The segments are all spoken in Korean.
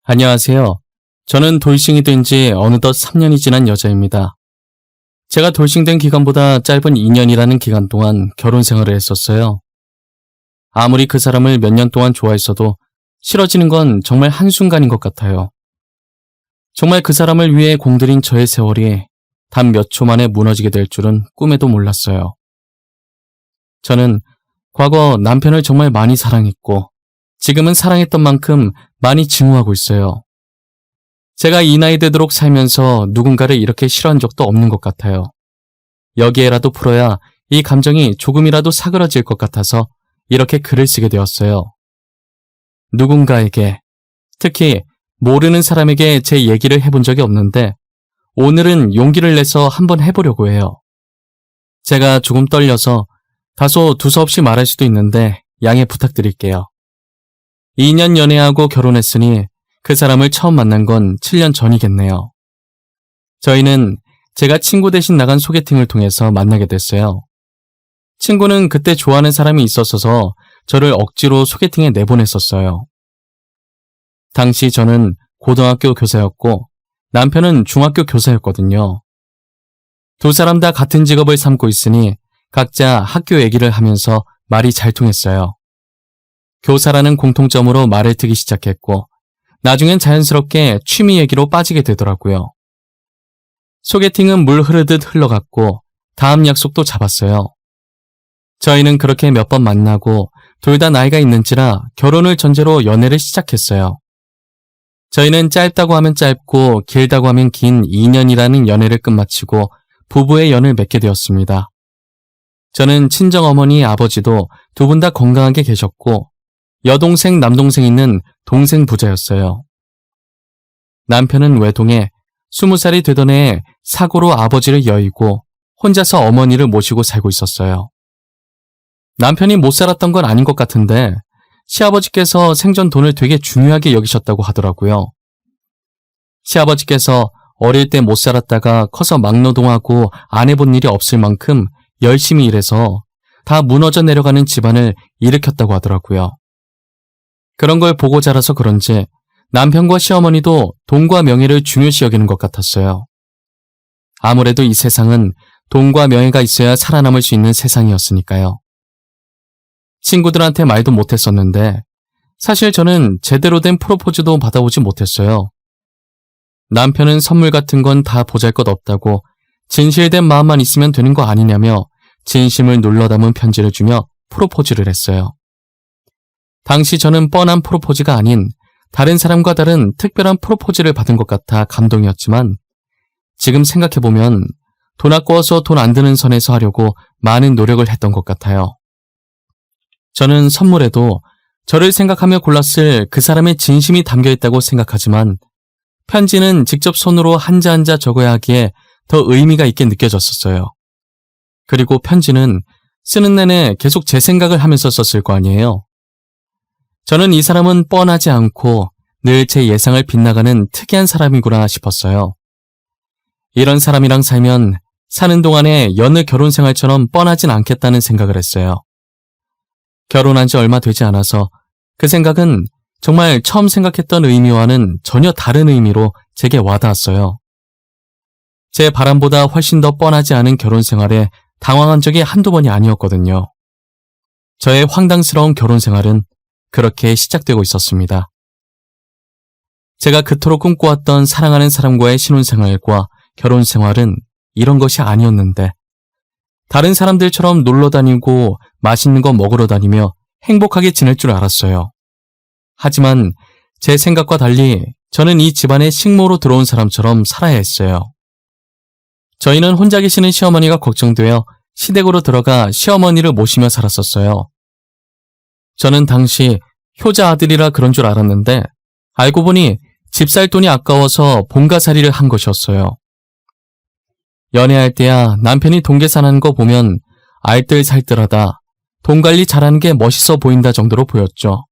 안녕하세요. 저는 돌싱이 된 지 어느덧 3년이 지난 여자입니다. 제가 돌싱된 기간보다 짧은 2년이라는 기간 동안 결혼 생활을 했었어요. 아무리 그 사람을 몇 년 동안 좋아했어도 싫어지는 건 정말 한순간인 것 같아요. 정말 그 사람을 위해 공들인 저의 세월이 단 몇 초 만에 무너지게 될 줄은 꿈에도 몰랐어요. 저는 과거 남편을 정말 많이 사랑했고 지금은 사랑했던 만큼 많이 증오하고 있어요. 제가 이 나이 되도록 살면서 누군가를 이렇게 싫어한 적도 없는 것 같아요. 여기에라도 풀어야 이 감정이 조금이라도 사그러질 것 같아서 이렇게 글을 쓰게 되었어요. 누군가에게, 특히 모르는 사람에게 제 얘기를 해본 적이 없는데 오늘은 용기를 내서 한번 해보려고 해요. 제가 조금 떨려서 다소 두서없이 말할 수도 있는데 양해 부탁드릴게요. 2년 연애하고 결혼했으니 그 사람을 처음 만난 건 7년 전이겠네요. 저희는 제가 친구 대신 나간 소개팅을 통해서 만나게 됐어요. 친구는 그때 좋아하는 사람이 있었어서 저를 억지로 소개팅에 내보냈었어요. 당시 저는 고등학교 교사였고 남편은 중학교 교사였거든요. 두 사람 다 같은 직업을 삼고 있으니 각자 학교 얘기를 하면서 말이 잘 통했어요. 교사라는 공통점으로 말을 트기 시작했고 나중엔 자연스럽게 취미 얘기로 빠지게 되더라고요. 소개팅은 물 흐르듯 흘러갔고 다음 약속도 잡았어요. 저희는 그렇게 몇 번 만나고 둘 다 나이가 있는지라 결혼을 전제로 연애를 시작했어요. 저희는 짧다고 하면 짧고 길다고 하면 긴 2년이라는 연애를 끝마치고 부부의 연을 맺게 되었습니다. 저는 친정어머니, 아버지도 두 분 다 건강하게 계셨고 여동생, 남동생 있는 동생 부자였어요. 남편은 외동에 20살이 되던 해에 사고로 아버지를 여의고 혼자서 어머니를 모시고 살고 있었어요. 남편이 못 살았던 건 아닌 것 같은데 시아버지께서 생전 돈을 되게 중요하게 여기셨다고 하더라고요. 시아버지께서 어릴 때 못 살았다가 커서 막노동하고 안 해본 일이 없을 만큼 열심히 일해서 다 무너져 내려가는 집안을 일으켰다고 하더라고요. 그런 걸 보고 자라서 그런지 남편과 시어머니도 돈과 명예를 중요시 여기는 것 같았어요. 아무래도 이 세상은 돈과 명예가 있어야 살아남을 수 있는 세상이었으니까요. 친구들한테 말도 못했었는데 사실 저는 제대로 된 프로포즈도 받아보지 못했어요. 남편은 선물 같은 건 다 보잘것없다고 진실된 마음만 있으면 되는 거 아니냐며 진심을 눌러 담은 편지를 주며 프로포즈를 했어요. 당시 저는 뻔한 프로포즈가 아닌 다른 사람과 다른 특별한 프로포즈를 받은 것 같아 감동이었지만 지금 생각해보면 돈 아까워서 돈 안 드는 선에서 하려고 많은 노력을 했던 것 같아요. 저는 선물에도 저를 생각하며 골랐을 그 사람의 진심이 담겨있다고 생각하지만 편지는 직접 손으로 한자 한자 적어야 하기에 더 의미가 있게 느껴졌었어요. 그리고 편지는 쓰는 내내 계속 제 생각을 하면서 썼을 거 아니에요. 저는 이 사람은 뻔하지 않고 늘 제 예상을 빗나가는 특이한 사람이구나 싶었어요. 이런 사람이랑 살면 사는 동안에 여느 결혼 생활처럼 뻔하진 않겠다는 생각을 했어요. 결혼한 지 얼마 되지 않아서 그 생각은 정말 처음 생각했던 의미와는 전혀 다른 의미로 제게 와닿았어요. 제 바람보다 훨씬 더 뻔하지 않은 결혼 생활에 당황한 적이 한두 번이 아니었거든요. 저의 황당스러운 결혼 생활은 그렇게 시작되고 있었습니다. 제가 그토록 꿈꿔왔던 사랑하는 사람과의 신혼생활과 결혼생활은 이런 것이 아니었는데 다른 사람들처럼 놀러 다니고 맛있는 거 먹으러 다니며 행복하게 지낼 줄 알았어요. 하지만 제 생각과 달리 저는 이 집안에 식모로 들어온 사람처럼 살아야 했어요. 저희는 혼자 계시는 시어머니가 걱정되어 시댁으로 들어가 시어머니를 모시며 살았었어요. 저는 당시 효자 아들이라 그런 줄 알았는데 알고 보니 집 살 돈이 아까워서 본가살이를 한 것이었어요. 연애할 때야 남편이 돈 계산하는 거 보면 알뜰살뜰하다, 돈 관리 잘하는 게 멋있어 보인다 정도로 보였죠.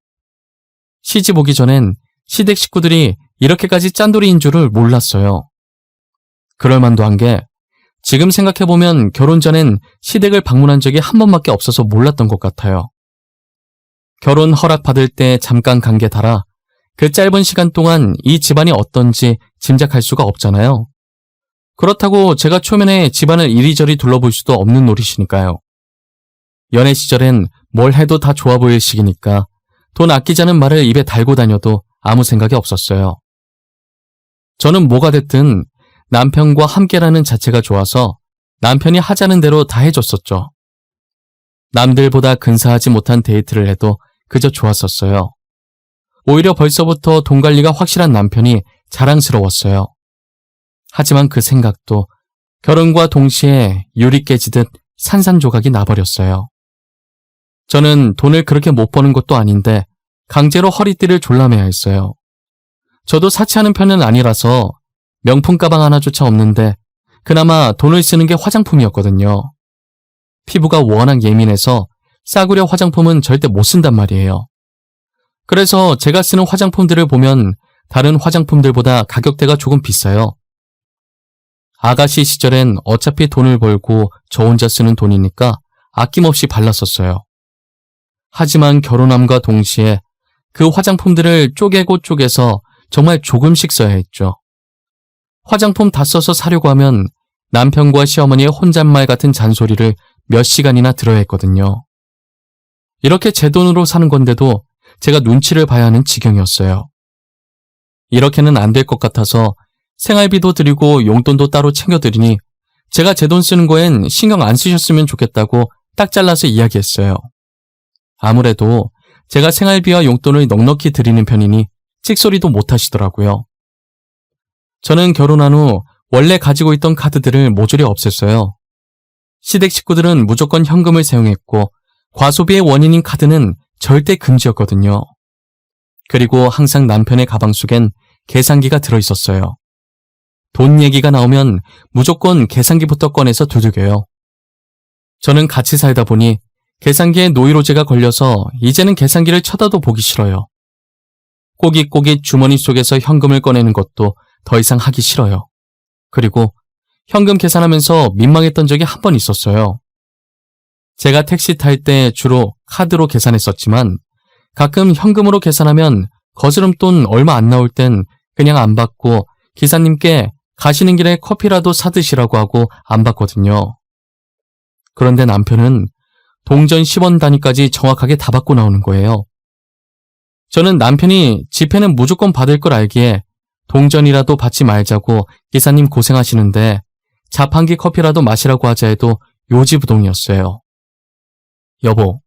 시집 오기 전엔 시댁 식구들이 이렇게까지 짠돌이인 줄을 몰랐어요. 그럴만도 한 게 지금 생각해보면 결혼 전엔 시댁을 방문한 적이 한 번밖에 없어서 몰랐던 것 같아요. 결혼 허락 받을 때 잠깐 간 게 달아 그 짧은 시간 동안 이 집안이 어떤지 짐작할 수가 없잖아요. 그렇다고 제가 초면에 집안을 이리저리 둘러볼 수도 없는 노릇이니까요. 연애 시절엔 뭘 해도 다 좋아 보일 시기니까 돈 아끼자는 말을 입에 달고 다녀도 아무 생각이 없었어요. 저는 뭐가 됐든 남편과 함께라는 자체가 좋아서 남편이 하자는 대로 다 해줬었죠. 남들보다 근사하지 못한 데이트를 해도 그저 좋았었어요. 오히려 벌써부터 돈 관리가 확실한 남편이 자랑스러웠어요. 하지만 그 생각도 결혼과 동시에 유리 깨지듯 산산조각이 나버렸어요. 저는 돈을 그렇게 못 버는 것도 아닌데 강제로 허리띠를 졸라매야 했어요. 저도 사치하는 편은 아니라서 명품 가방 하나조차 없는데 그나마 돈을 쓰는 게 화장품이었거든요. 피부가 워낙 예민해서 싸구려 화장품은 절대 못 쓴단 말이에요. 그래서 제가 쓰는 화장품들을 보면 다른 화장품들보다 가격대가 조금 비싸요. 아가씨 시절엔 어차피 돈을 벌고 저 혼자 쓰는 돈이니까 아낌없이 발랐었어요. 하지만 결혼함과 동시에 그 화장품들을 쪼개고 쪼개서 정말 조금씩 써야 했죠. 화장품 다 써서 사려고 하면 남편과 시어머니의 혼잣말 같은 잔소리를 몇 시간이나 들어야 했거든요. 이렇게 제 돈으로 사는 건데도 제가 눈치를 봐야 하는 지경이었어요. 이렇게는 안 될 것 같아서 생활비도 드리고 용돈도 따로 챙겨드리니 제가 제 돈 쓰는 거엔 신경 안 쓰셨으면 좋겠다고 딱 잘라서 이야기했어요. 아무래도 제가 생활비와 용돈을 넉넉히 드리는 편이니 찍소리도 못 하시더라고요. 저는 결혼한 후 원래 가지고 있던 카드들을 모조리 없앴어요. 시댁 식구들은 무조건 현금을 사용했고 과소비의 원인인 카드는 절대 금지였거든요. 그리고 항상 남편의 가방 속엔 계산기가 들어있었어요. 돈 얘기가 나오면 무조건 계산기부터 꺼내서 두들겨요. 저는 같이 살다 보니 계산기에 노이로제가 걸려서 이제는 계산기를 쳐다도 보기 싫어요. 꼬깃꼬깃 주머니 속에서 현금을 꺼내는 것도 더 이상 하기 싫어요. 그리고 현금 계산하면서 민망했던 적이 한 번 있었어요. 제가 택시 탈 때 주로 카드로 계산했었지만 가끔 현금으로 계산하면 거스름돈 얼마 안 나올 땐 그냥 안 받고 기사님께 가시는 길에 커피라도 사드시라고 하고 안 받거든요. 그런데 남편은 동전 10원 단위까지 정확하게 다 받고 나오는 거예요. 저는 남편이 지폐는 무조건 받을 걸 알기에 동전이라도 받지 말자고 기사님 고생하시는데 자판기 커피라도 마시라고 하자 해도 요지부동이었어요. 여보,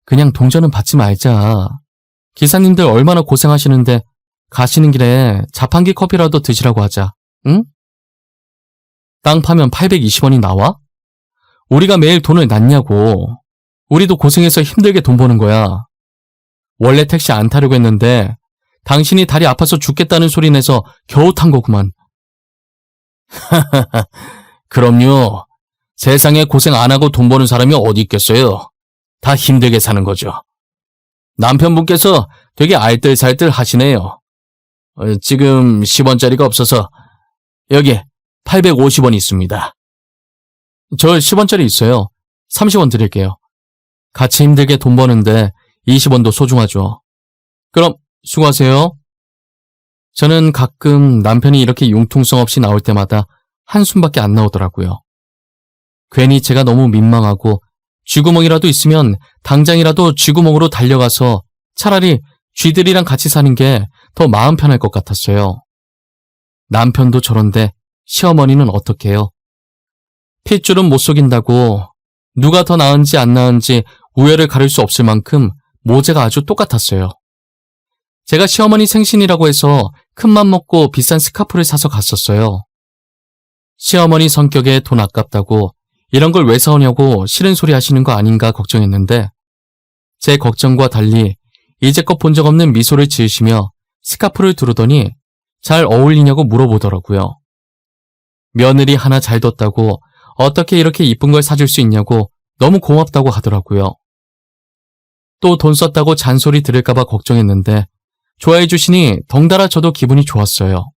그냥 동전은 받지 말자. 기사님들 얼마나 고생하시는데 가시는 길에 자판기 커피라도 드시라고 하자. 응? 땅 파면 820원이 나와? 우리가 매일 돈을 놨냐고. 우리도 고생해서 힘들게 돈 버는 거야. 원래 택시 안 타려고 했는데 당신이 다리 아파서 죽겠다는 소리 내서 겨우 탄 거구만. 그럼요. 세상에 고생 안 하고 돈 버는 사람이 어디 있겠어요. 다 힘들게 사는 거죠. 남편분께서 되게 알뜰살뜰 하시네요. 지금 10원짜리가 없어서 여기 850원 있습니다. 저 10원짜리 있어요. 30원 드릴게요. 같이 힘들게 돈 버는데 20원도 소중하죠. 그럼 수고하세요. 저는 가끔 남편이 이렇게 융통성 없이 나올 때마다 한숨밖에 안 나오더라고요. 괜히 제가 너무 민망하고 쥐구멍이라도 있으면 당장이라도 쥐구멍으로 달려가서 차라리 쥐들이랑 같이 사는 게 더 마음 편할 것 같았어요. 남편도 저런데 시어머니는 어떻게 해요? 핏줄은 못 속인다고 누가 더 나은지 안 나은지 우열을 가릴 수 없을 만큼 모재가 아주 똑같았어요. 제가 시어머니 생신이라고 해서 큰맘 먹고 비싼 스카프를 사서 갔었어요. 시어머니 성격에 돈 아깝다고 이런 걸 왜 사오냐고 싫은 소리 하시는 거 아닌가 걱정했는데 제 걱정과 달리 이제껏 본 적 없는 미소를 지으시며 스카프를 두르더니 잘 어울리냐고 물어보더라고요. 며느리 하나 잘 뒀다고 어떻게 이렇게 이쁜 걸 사줄 수 있냐고 너무 고맙다고 하더라고요. 또 돈 썼다고 잔소리 들을까봐 걱정했는데 좋아해 주시니 덩달아 저도 기분이 좋았어요.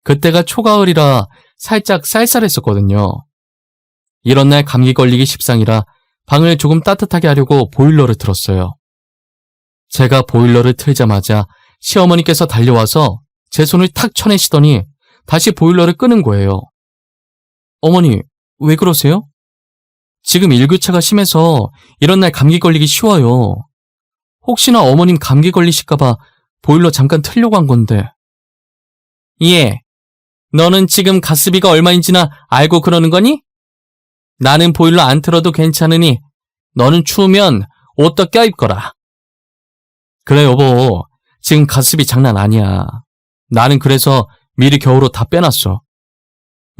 그때가 초가을이라 살짝 쌀쌀했었거든요. 이런 날 감기 걸리기 십상이라 방을 조금 따뜻하게 하려고 보일러를 틀었어요. 제가 보일러를 틀자마자 시어머니께서 달려와서 제 손을 탁 쳐내시더니 다시 보일러를 끄는 거예요. 어머니, 왜 그러세요? 지금 일교차가 심해서 이런 날 감기 걸리기 쉬워요. 혹시나 어머님 감기 걸리실까봐 보일러 잠깐 틀려고 한 건데. 예, 너는 지금 가스비가 얼마인지나 알고 그러는 거니? 나는 보일러 안 틀어도 괜찮으니 너는 추우면 옷 더 껴입거라. 그래 여보, 지금 가스비 장난 아니야. 나는 그래서 미리 겨울옷 다 빼놨어.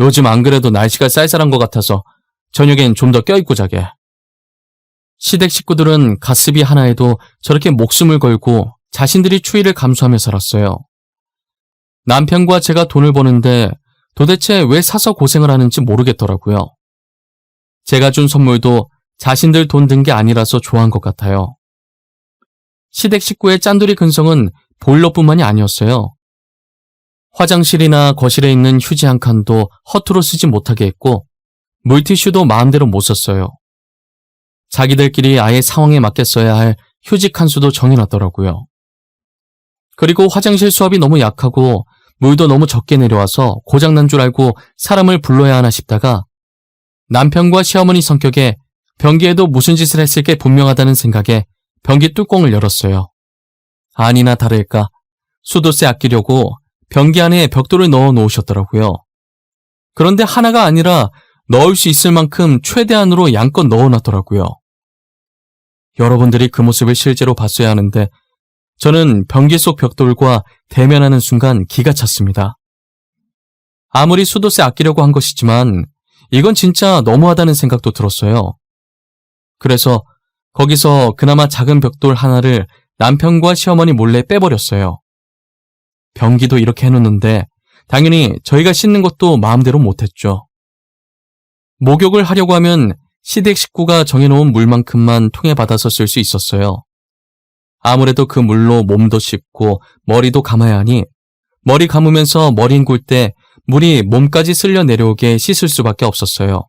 요즘 안 그래도 날씨가 쌀쌀한 것 같아서 저녁엔 좀 더 껴입고 자게. 시댁 식구들은 가스비 하나에도 저렇게 목숨을 걸고 자신들이 추위를 감수하며 살았어요. 남편과 제가 돈을 버는데 도대체 왜 사서 고생을 하는지 모르겠더라고요. 제가 준 선물도 자신들 돈 든 게 아니라서 좋아한 것 같아요. 시댁 식구의 짠돌이 근성은 보일러뿐만이 아니었어요. 화장실이나 거실에 있는 휴지 한 칸도 허투루 쓰지 못하게 했고 물티슈도 마음대로 못 썼어요. 자기들끼리 아예 상황에 맞게 써야 할 휴지 칸수도 정해놨더라고요. 그리고 화장실 수압이 너무 약하고 물도 너무 적게 내려와서 고장난 줄 알고 사람을 불러야 하나 싶다가 남편과 시어머니 성격에 변기에도 무슨 짓을 했을 게 분명하다는 생각에 변기 뚜껑을 열었어요. 아니나 다를까 수도세 아끼려고 변기 안에 벽돌을 넣어 놓으셨더라고요. 그런데 하나가 아니라 넣을 수 있을 만큼 최대한으로 양껏 넣어놨더라고요. 여러분들이 그 모습을 실제로 봤어야 하는데 저는 변기 속 벽돌과 대면하는 순간 기가 찼습니다. 아무리 수도세 아끼려고 한 것이지만 이건 진짜 너무하다는 생각도 들었어요. 그래서 거기서 그나마 작은 벽돌 하나를 남편과 시어머니 몰래 빼버렸어요. 변기도 이렇게 해놓는데 당연히 저희가 씻는 것도 마음대로 못했죠. 목욕을 하려고 하면 시댁 식구가 정해놓은 물만큼만 통에 받아서 쓸 수 있었어요. 아무래도 그 물로 몸도 씻고 머리도 감아야 하니 머리 감으면서 머리 헹굴 때 물이 몸까지 쓸려 내려오게 씻을 수밖에 없었어요.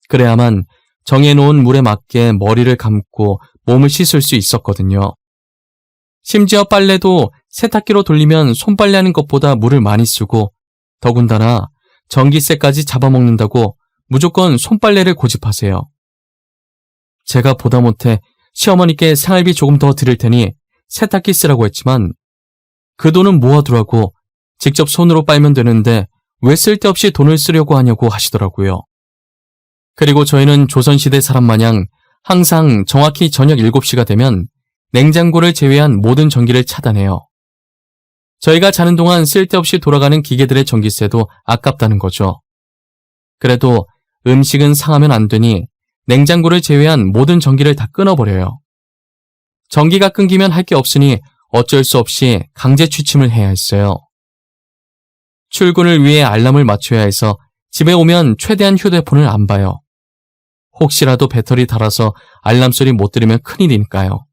그래야만 정해놓은 물에 맞게 머리를 감고 몸을 씻을 수 있었거든요. 심지어 빨래도 세탁기로 돌리면 손빨래하는 것보다 물을 많이 쓰고 더군다나 전기세까지 잡아먹는다고 무조건 손빨래를 고집하세요. 제가 보다 못해 시어머니께 생활비 조금 더 드릴 테니 세탁기 쓰라고 했지만 그 돈은 모아두라고 직접 손으로 빨면 되는데 왜 쓸데없이 돈을 쓰려고 하냐고 하시더라고요. 그리고 저희는 조선시대 사람 마냥 항상 정확히 저녁 7시가 되면 냉장고를 제외한 모든 전기를 차단해요. 저희가 자는 동안 쓸데없이 돌아가는 기계들의 전기세도 아깝다는 거죠. 그래도 음식은 상하면 안 되니 냉장고를 제외한 모든 전기를 다 끊어버려요. 전기가 끊기면 할 게 없으니 어쩔 수 없이 강제 취침을 해야 했어요. 출근을 위해 알람을 맞춰야 해서 집에 오면 최대한 휴대폰을 안 봐요. 혹시라도 배터리 닳아서 알람 소리 못 들으면 큰일이니까요.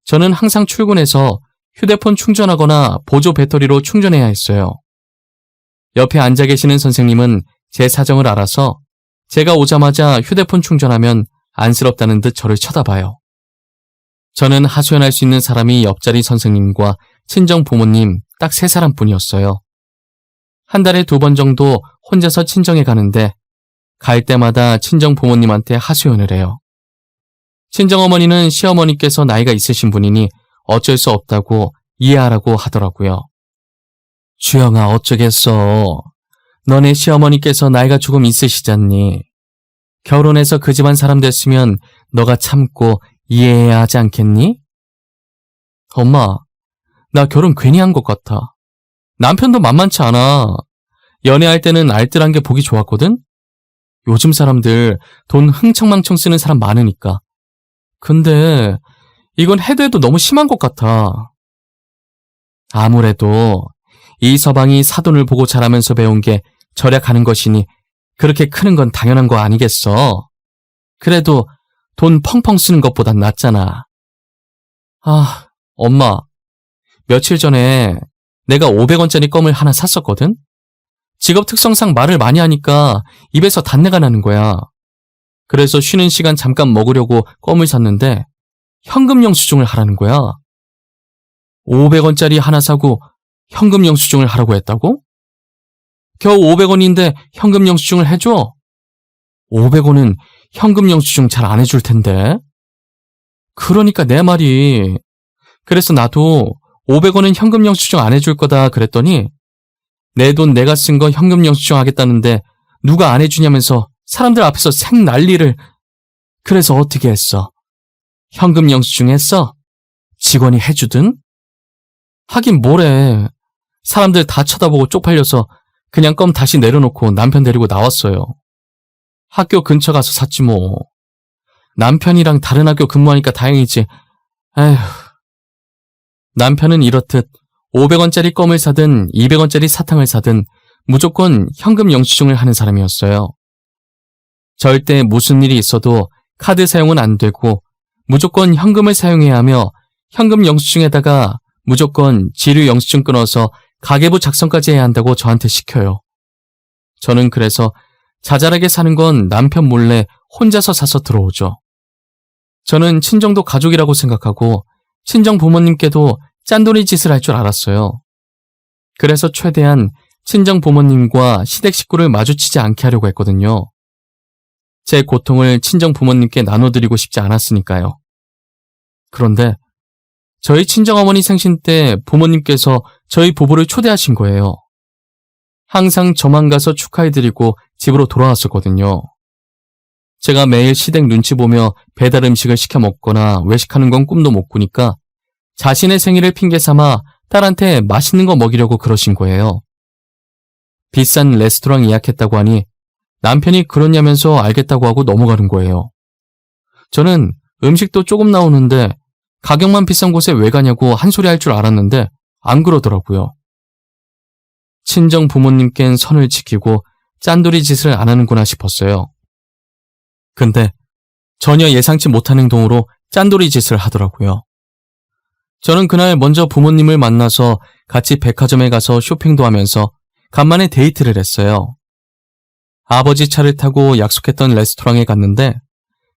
저는 항상 출근해서 휴대폰 충전하거나 보조 배터리로 충전해야 했어요. 옆에 앉아 계시는 선생님은 제 사정을 알아서 제가 오자마자 휴대폰 충전하면 안쓰럽다는 듯 저를 쳐다봐요. 저는 하소연할 수 있는 사람이 옆자리 선생님과 친정 부모님 딱 3사람뿐이었어요. 한 달에 2번 정도 혼자서 친정에 가는데 갈 때마다 친정 부모님한테 하소연을 해요. 친정어머니는 시어머니께서 나이가 있으신 분이니 어쩔 수 없다고 이해하라고 하더라고요. 주영아 어쩌겠어. 너네 시어머니께서 나이가 조금 있으시잖니. 결혼해서 그 집안 사람 됐으면 너가 참고 이해해야 하지 않겠니? 엄마, 나 결혼 괜히 한 것 같아. 남편도 만만치 않아. 연애할 때는 알뜰한 게 보기 좋았거든? 요즘 사람들 돈 흥청망청 쓰는 사람 많으니까. 근데 이건 해도 해도 너무 심한 것 같아. 아무래도 이 서방이 사돈을 보고 자라면서 배운 게 절약하는 것이니 그렇게 크는 건 당연한 거 아니겠어. 그래도 돈 펑펑 쓰는 것보단 낫잖아. 아, 엄마. 며칠 전에 내가 500원짜리 껌을 하나 샀었거든? 직업 특성상 말을 많이 하니까 입에서 단내가 나는 거야. 그래서 쉬는 시간 잠깐 먹으려고 껌을 샀는데 현금 영수증을 하라는 거야. 500원짜리 하나 사고 현금 영수증을 하라고 했다고? 겨우 500원인데 현금 영수증을 해줘? 500원은 현금 영수증 잘 안 해줄 텐데. 그러니까 내 말이. 그래서 나도 500원은 현금 영수증 안 해줄 거다 그랬더니 내 돈 내가 쓴 거 현금 영수증 하겠다는데 누가 안 해주냐면서 사람들 앞에서 생 난리를. 그래서 어떻게 했어? 현금 영수증 했어? 직원이 해주든? 하긴 뭐래. 사람들 다 쳐다보고 쪽팔려서 그냥 껌 다시 내려놓고 남편 데리고 나왔어요. 학교 근처 가서 샀지 뭐. 남편이랑 다른 학교 근무하니까 다행이지. 에휴. 남편은 이렇듯 500원짜리 껌을 사든 200원짜리 사탕을 사든 무조건 현금 영수증을 하는 사람이었어요. 절대 무슨 일이 있어도 카드 사용은 안 되고 무조건 현금을 사용해야 하며 현금 영수증에다가 무조건 지류 영수증 끊어서 가계부 작성까지 해야 한다고 저한테 시켜요. 저는 그래서 자잘하게 사는 건 남편 몰래 혼자서 사서 들어오죠. 저는 친정도 가족이라고 생각하고 친정 부모님께도 짠돌이 짓을 할 줄 알았어요. 그래서 최대한 친정 부모님과 시댁 식구를 마주치지 않게 하려고 했거든요. 제 고통을 친정 부모님께 나눠드리고 싶지 않았으니까요. 그런데 저희 친정어머니 생신 때 부모님께서 저희 부부를 초대하신 거예요. 항상 저만 가서 축하해드리고 집으로 돌아왔었거든요. 제가 매일 시댁 눈치 보며 배달 음식을 시켜 먹거나 외식하는 건 꿈도 못 꾸니까 자신의 생일을 핑계 삼아 딸한테 맛있는 거 먹이려고 그러신 거예요. 비싼 레스토랑 예약했다고 하니 남편이 그러냐면서 알겠다고 하고 넘어가는 거예요. 저는 음식도 조금 나오는데 가격만 비싼 곳에 왜 가냐고 한 소리 할 줄 알았는데 안 그러더라고요. 친정 부모님께는 선을 지키고 짠돌이 짓을 안 하는구나 싶었어요. 근데 전혀 예상치 못한 행동으로 짠돌이 짓을 하더라고요. 저는 그날 먼저 부모님을 만나서 같이 백화점에 가서 쇼핑도 하면서 간만에 데이트를 했어요. 아버지 차를 타고 약속했던 레스토랑에 갔는데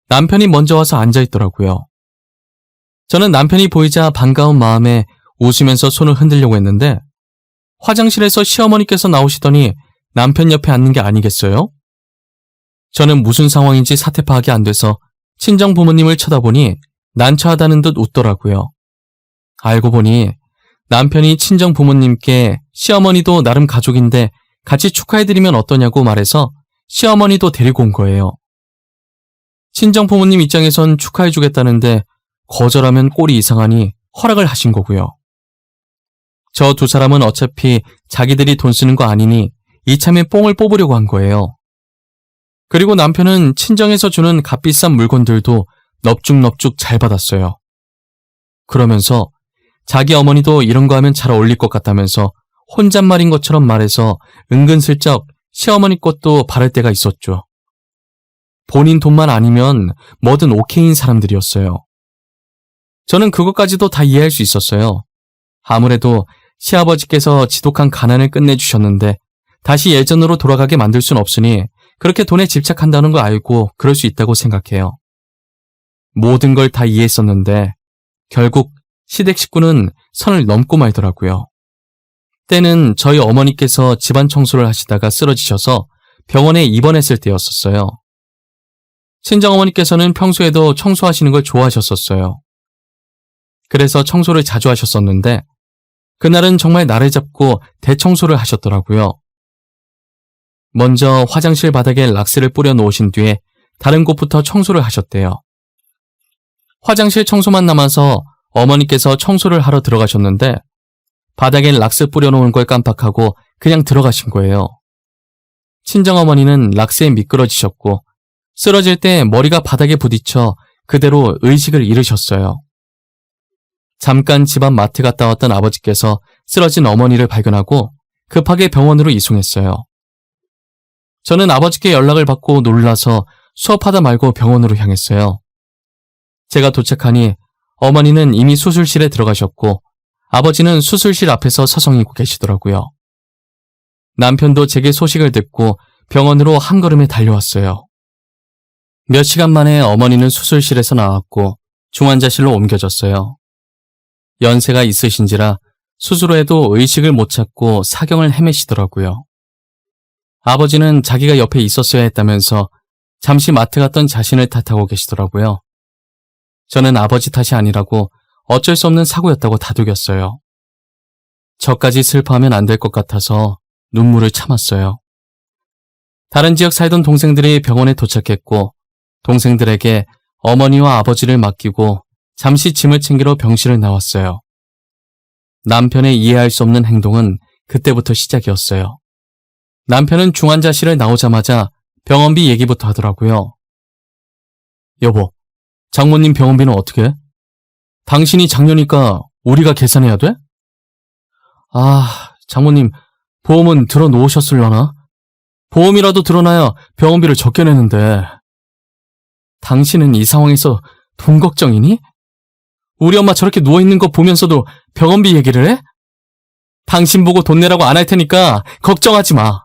남편이 먼저 와서 앉아있더라고요. 저는 남편이 보이자 반가운 마음에 웃으면서 손을 흔들려고 했는데 화장실에서 시어머니께서 나오시더니 남편 옆에 앉는 게 아니겠어요? 저는 무슨 상황인지 사태 파악이 안 돼서 친정 부모님을 쳐다보니 난처하다는 듯 웃더라고요. 알고 보니 남편이 친정 부모님께 시어머니도 나름 가족인데 같이 축하해드리면 어떠냐고 말해서 시어머니도 데리고 온 거예요. 친정 부모님 입장에선 축하해주겠다는데 거절하면 꼴이 이상하니 허락을 하신 거고요. 저 두 사람은 어차피 자기들이 돈 쓰는 거 아니니 이참에 뽕을 뽑으려고 한 거예요. 그리고 남편은 친정에서 주는 값비싼 물건들도 넙죽넙죽 잘 받았어요. 그러면서 자기 어머니도 이런 거 하면 잘 어울릴 것 같다면서 혼잣말인 것처럼 말해서 은근슬쩍 시어머니 것도 바랄 때가 있었죠. 본인 돈만 아니면 뭐든 오케이인 사람들이었어요. 저는 그것까지도 다 이해할 수 있었어요. 아무래도 시아버지께서 지독한 가난을 끝내주셨는데 다시 예전으로 돌아가게 만들 순 없으니 그렇게 돈에 집착한다는 거 알고 그럴 수 있다고 생각해요. 모든 걸 다 이해했었는데 결국 시댁 식구는 선을 넘고 말더라고요. 때는 저희 어머니께서 집안 청소를 하시다가 쓰러지셔서 병원에 입원했을 때였었어요. 친정어머니께서는 평소에도 청소하시는 걸 좋아하셨었어요. 그래서 청소를 자주 하셨었는데 그날은 정말 날을 잡고 대청소를 하셨더라고요. 먼저 화장실 바닥에 락스를 뿌려 놓으신 뒤에 다른 곳부터 청소를 하셨대요. 화장실 청소만 남아서 어머니께서 청소를 하러 들어가셨는데 바닥에 락스 뿌려놓은 걸 깜빡하고 그냥 들어가신 거예요. 친정어머니는 락스에 미끄러지셨고 쓰러질 때 머리가 바닥에 부딪혀 그대로 의식을 잃으셨어요. 잠깐 집안 마트 갔다 왔던 아버지께서 쓰러진 어머니를 발견하고 급하게 병원으로 이송했어요. 저는 아버지께 연락을 받고 놀라서 수업하다 말고 병원으로 향했어요. 제가 도착하니 어머니는 이미 수술실에 들어가셨고 아버지는 수술실 앞에서 서성이고 계시더라고요. 남편도 제게 소식을 듣고 병원으로 한 걸음에 달려왔어요. 몇 시간 만에 어머니는 수술실에서 나왔고 중환자실로 옮겨졌어요. 연세가 있으신지라 스스로 해도 의식을 못 찾고 사경을 헤매시더라고요. 아버지는 자기가 옆에 있었어야 했다면서 잠시 마트 갔던 자신을 탓하고 계시더라고요. 저는 아버지 탓이 아니라고 어쩔 수 없는 사고였다고 다독였어요. 저까지 슬퍼하면 안 될 것 같아서 눈물을 참았어요. 다른 지역 살던 동생들이 병원에 도착했고 동생들에게 어머니와 아버지를 맡기고 잠시 짐을 챙기러 병실을 나왔어요. 남편의 이해할 수 없는 행동은 그때부터 시작이었어요. 남편은 중환자실을 나오자마자 병원비 얘기부터 하더라고요. 여보, 장모님 병원비는 어떻게 해? 당신이 장녀니까 우리가 계산해야 돼? 장모님 보험은 들어놓으셨을려나? 보험이라도 들어놔야 병원비를 적게 내는데. 당신은 이 상황에서 돈 걱정이니? 우리 엄마 저렇게 누워있는 거 보면서도 병원비 얘기를 해? 당신 보고 돈 내라고 안 할 테니까 걱정하지 마.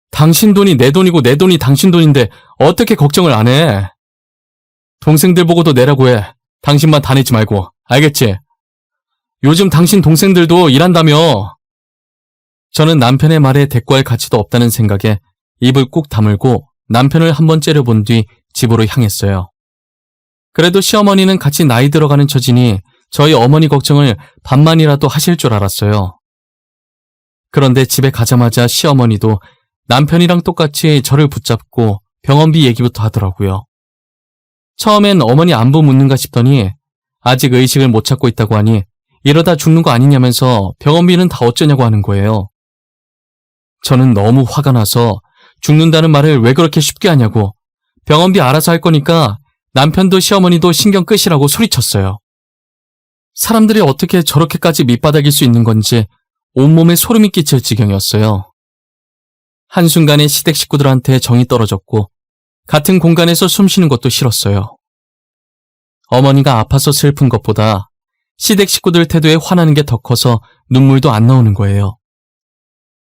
당신 돈이 내 돈이고 내 돈이 당신 돈인데 어떻게 걱정을 안 해? 동생들 보고도 내라고 해. 당신만 다 내지 말고. 알겠지? 요즘 당신 동생들도 일한다며. 저는 남편의 말에 대꾸할 가치도 없다는 생각에 입을 꾹 다물고 남편을 한번 째려본 뒤 집으로 향했어요. 그래도 시어머니는 같이 나이 들어가는 처지니 저희 어머니 걱정을 반만이라도 하실 줄 알았어요. 그런데 집에 가자마자 시어머니도 남편이랑 똑같이 저를 붙잡고 병원비 얘기부터 하더라고요. 처음엔 어머니 안부 묻는가 싶더니 아직 의식을 못 찾고 있다고 하니 이러다 죽는 거 아니냐면서 병원비는 다 어쩌냐고 하는 거예요. 저는 너무 화가 나서 죽는다는 말을 왜 그렇게 쉽게 하냐고, 병원비 알아서 할 거니까 남편도 시어머니도 신경 끄시라고 소리쳤어요. 사람들이 어떻게 저렇게까지 밑바닥일 수 있는 건지 온몸에 소름이 끼칠 지경이었어요. 한순간에 시댁 식구들한테 정이 떨어졌고 같은 공간에서 숨 쉬는 것도 싫었어요. 어머니가 아파서 슬픈 것보다 시댁 식구들 태도에 화나는 게 더 커서 눈물도 안 나오는 거예요.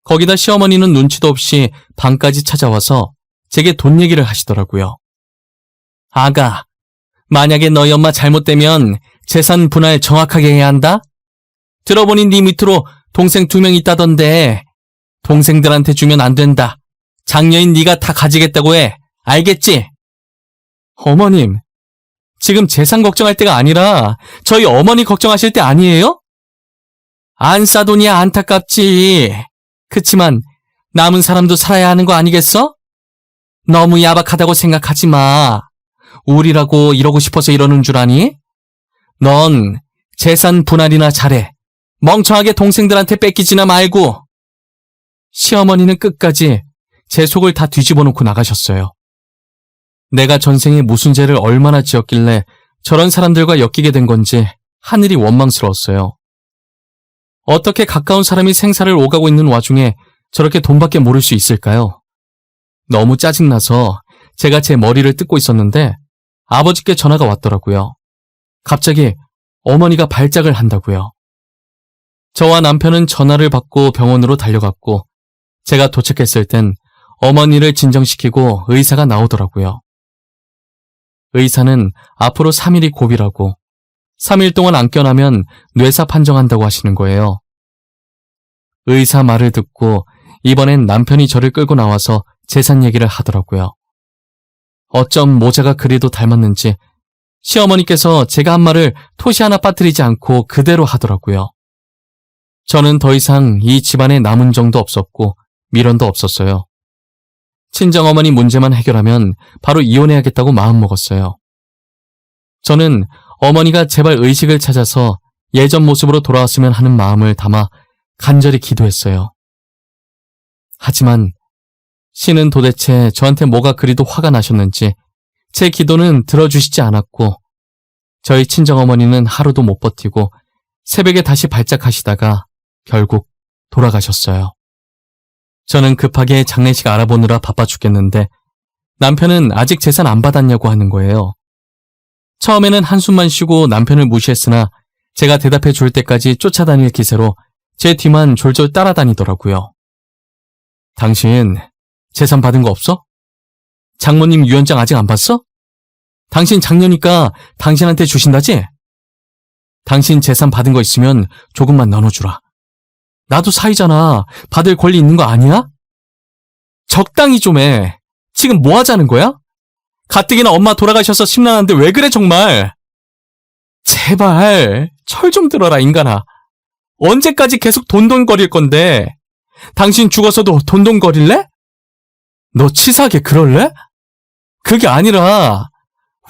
거기다 시어머니는 눈치도 없이 방까지 찾아와서 제게 돈 얘기를 하시더라고요. 아가, 만약에 너희 엄마 잘못되면 재산 분할 정확하게 해야 한다? 들어보니 네 밑으로 동생 2명 있다던데 동생들한테 주면 안 된다. 장녀인 네가 다 가지겠다고 해. 알겠지? 어머님, 지금 재산 걱정할 때가 아니라 저희 어머니 걱정하실 때 아니에요? 안 싸돈이야 안타깝지. 그치만 남은 사람도 살아야 하는 거 아니겠어? 너무 야박하다고 생각하지 마. 우리라고 이러고 싶어서 이러는 줄 아니? 넌 재산 분할이나 잘해. 멍청하게 동생들한테 뺏기지나 말고. 시어머니는 끝까지 제 속을 다 뒤집어 놓고 나가셨어요. 내가 전생에 무슨 죄를 얼마나 지었길래 저런 사람들과 엮이게 된 건지 하늘이 원망스러웠어요. 어떻게 가까운 사람이 생사를 오가고 있는 와중에 저렇게 돈밖에 모를 수 있을까요? 너무 짜증나서 제가 제 머리를 뜯고 있었는데 아버지께 전화가 왔더라고요. 갑자기 어머니가 발작을 한다고요. 저와 남편은 전화를 받고 병원으로 달려갔고 제가 도착했을 땐 어머니를 진정시키고 의사가 나오더라고요. 의사는 앞으로 3일이 고비라고 3일 동안 안 깨어나면 뇌사 판정한다고 하시는 거예요. 의사 말을 듣고 이번엔 남편이 저를 끌고 나와서 재산 얘기를 하더라고요. 어쩜 모자가 그리도 닮았는지 시어머니께서 제가 한 말을 토시 하나 빠뜨리지 않고 그대로 하더라고요. 저는 더 이상 이 집안에 남은 정도 없었고 미련도 없었어요. 친정어머니 문제만 해결하면 바로 이혼해야겠다고 마음먹었어요. 저는 어머니가 제발 의식을 찾아서 예전 모습으로 돌아왔으면 하는 마음을 담아 간절히 기도했어요. 하지만 신은 도대체 저한테 뭐가 그리도 화가 나셨는지 제 기도는 들어주시지 않았고 저희 친정어머니는 하루도 못 버티고 새벽에 다시 발작하시다가 결국 돌아가셨어요. 저는 급하게 장례식 알아보느라 바빠 죽겠는데 남편은 아직 재산 안 받았냐고 하는 거예요. 처음에는 한숨만 쉬고 남편을 무시했으나 제가 대답해 줄 때까지 쫓아다닐 기세로 제 뒤만 졸졸 따라다니더라고요. 당신 재산 받은 거 없어? 장모님 유언장 아직 안 봤어? 당신 장녀니까 당신한테 주신다지? 당신 재산 받은 거 있으면 조금만 나눠주라. 나도 사위잖아. 받을 권리 있는 거 아니야? 적당히 좀 해. 지금 뭐 하자는 거야? 가뜩이나 엄마 돌아가셔서 심란한데 왜 그래 정말? 제발 철 좀 들어라 인간아. 언제까지 계속 돈돈거릴 건데? 당신 죽어서도 돈돈거릴래? 너 치사하게 그럴래? 그게 아니라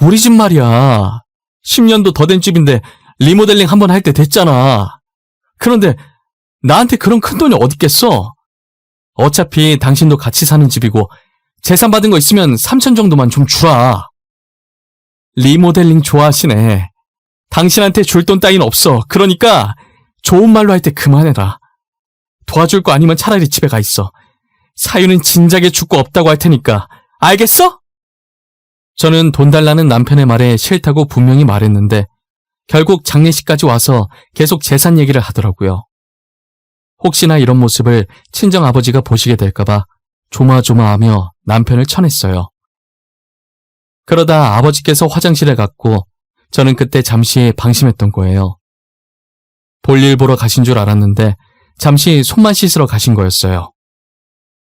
우리 집 말이야. 10년도 더 된 집인데 리모델링 한번 할 때 됐잖아. 그런데 나한테 그런 큰돈이 어딨겠어? 어차피 당신도 같이 사는 집이고 재산 받은 거 있으면 3천 정도만 좀 주라. 리모델링 좋아하시네. 당신한테 줄 돈 따윈 없어. 그러니까 좋은 말로 할 때 그만해라. 도와줄 거 아니면 차라리 집에 가 있어. 사유는 진작에 죽고 없다고 할 테니까. 알겠어? 저는 돈 달라는 남편의 말에 싫다고 분명히 말했는데 결국 장례식까지 와서 계속 재산 얘기를 하더라고요. 혹시나 이런 모습을 친정아버지가 보시게 될까봐 조마조마하며 남편을 쳐냈어요. 그러다 아버지께서 화장실에 갔고 저는 그때 잠시 방심했던 거예요. 볼일 보러 가신 줄 알았는데 잠시 손만 씻으러 가신 거였어요.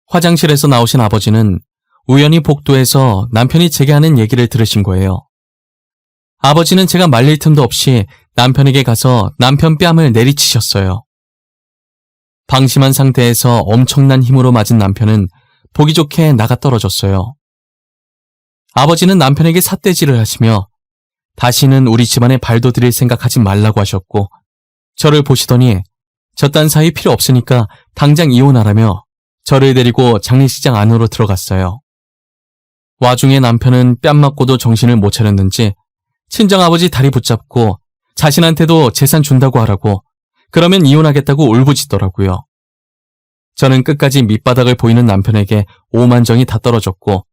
화장실에서 나오신 아버지는 우연히 복도에서 남편이 제게 하는 얘기를 들으신 거예요. 아버지는 제가 말릴 틈도 없이 남편에게 가서 남편 뺨을 내리치셨어요. 방심한 상태에서 엄청난 힘으로 맞은 남편은 보기 좋게 나가 떨어졌어요. 아버지는 남편에게 삿대질을 하시며 다시는 우리 집안에 발도 들일 생각하지 말라고 하셨고 저를 보시더니 저딴 사이 필요 없으니까 당장 이혼하라며 저를 데리고 장례식장 안으로 들어갔어요. 와중에 남편은 뺨 맞고도 정신을 못 차렸는지 친정아버지 다리 붙잡고 자신한테도 재산 준다고 하라고 그러면 이혼하겠다고 울부짖더라고요. 저는 끝까지 밑바닥을 보이는 남편에게 오만정이 다 떨어졌고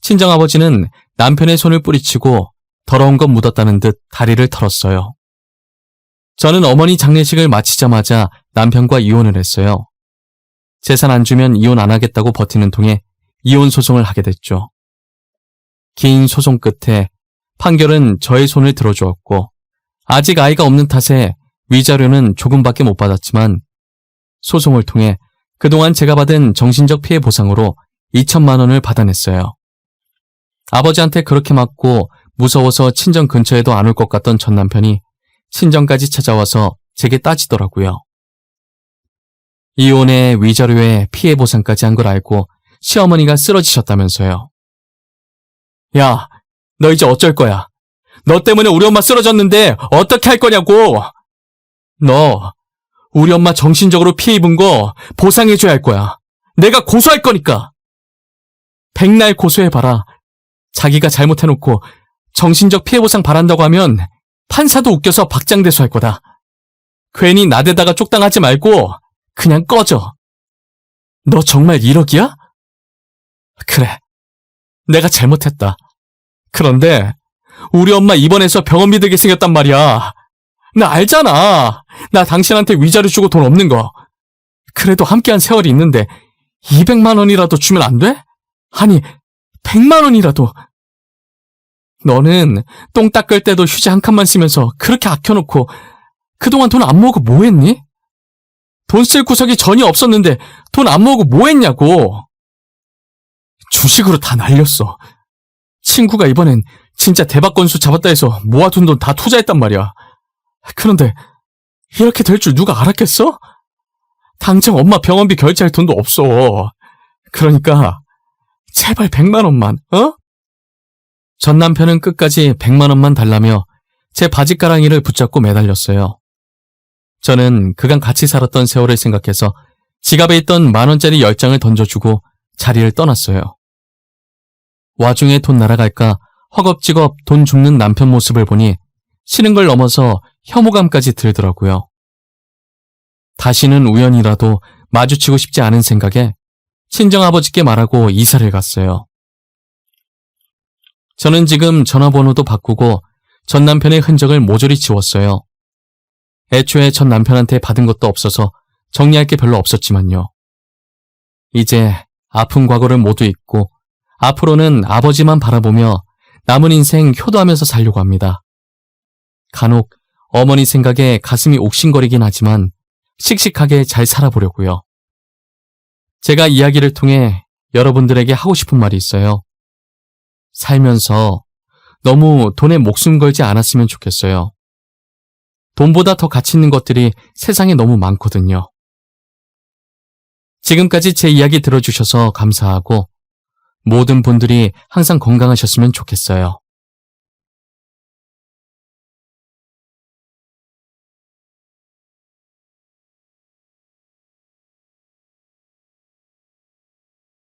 친정아버지는 남편의 손을 뿌리치고 더러운 것 묻었다는 듯 다리를 털었어요. 저는 어머니 장례식을 마치자마자 남편과 이혼을 했어요. 재산 안 주면 이혼 안 하겠다고 버티는 통에 이혼 소송을 하게 됐죠. 긴 소송 끝에 판결은 저의 손을 들어주었고 아직 아이가 없는 탓에 위자료는 조금밖에 못 받았지만 소송을 통해 그동안 제가 받은 정신적 피해 보상으로 2천만 원을 받아냈어요. 아버지한테 그렇게 맞고 무서워서 친정 근처에도 안 올 것 같던 전 남편이 친정까지 찾아와서 제게 따지더라고요. 이혼에 위자료에 피해 보상까지 한 걸 알고 시어머니가 쓰러지셨다면서요. 야, 너 이제 어쩔 거야? 너 때문에 우리 엄마 쓰러졌는데 어떻게 할 거냐고! 너 우리 엄마 정신적으로 피해 입은 거 보상해줘야 할 거야. 내가 고소할 거니까! 백날 고소해봐라. 자기가 잘못해놓고 정신적 피해 보상 바란다고 하면 판사도 웃겨서 박장대소할 거다. 괜히 나대다가 쪽당하지 말고 그냥 꺼져. 너 정말 1억이야? 그래, 내가 잘못했다. 그런데 우리 엄마 입원해서 병원비 들게 생겼단 말이야. 나 알잖아. 나 당신한테 위자료 주고 돈 없는 거. 그래도 함께한 세월이 있는데 200만 원이라도 주면 안 돼? 아니, 100만 원이라도. 너는 똥 닦을 때도 휴지 한 칸만 쓰면서 그렇게 아껴놓고 그동안 돈 안 모으고 뭐 했니? 돈 쓸 구석이 전혀 없었는데 돈 안 모으고 뭐 했냐고. 주식으로 다 날렸어. 친구가 이번엔 진짜 대박 건수 잡았다 해서 모아둔 돈 다 투자했단 말이야. 그런데 이렇게 될 줄 누가 알았겠어? 당장 엄마 병원비 결제할 돈도 없어. 그러니까 제발 100만 원만, 어? 전 남편은 끝까지 100만 원만 달라며 제 바지가랑이를 붙잡고 매달렸어요. 저는 그간 같이 살았던 세월을 생각해서 지갑에 있던 10,000원짜리 10장을 던져주고 자리를 떠났어요. 와중에 돈 날아갈까 허겁지겁 돈 줍는 남편 모습을 보니 싫은 걸 넘어서 혐오감까지 들더라고요. 다시는 우연이라도 마주치고 싶지 않은 생각에 친정아버지께 말하고 이사를 갔어요. 저는 지금 전화번호도 바꾸고 전 남편의 흔적을 모조리 지웠어요. 애초에 전 남편한테 받은 것도 없어서 정리할 게 별로 없었지만요. 이제 아픈 과거를 모두 잊고 앞으로는 아버지만 바라보며 남은 인생 효도하면서 살려고 합니다. 간혹 어머니 생각에 가슴이 옥신거리긴 하지만 씩씩하게 잘 살아보려고요. 제가 이야기를 통해 여러분들에게 하고 싶은 말이 있어요. 살면서 너무 돈에 목숨 걸지 않았으면 좋겠어요. 돈보다 더 가치 있는 것들이 세상에 너무 많거든요. 지금까지 제 이야기 들어주셔서 감사하고 모든 분들이 항상 건강하셨으면 좋겠어요.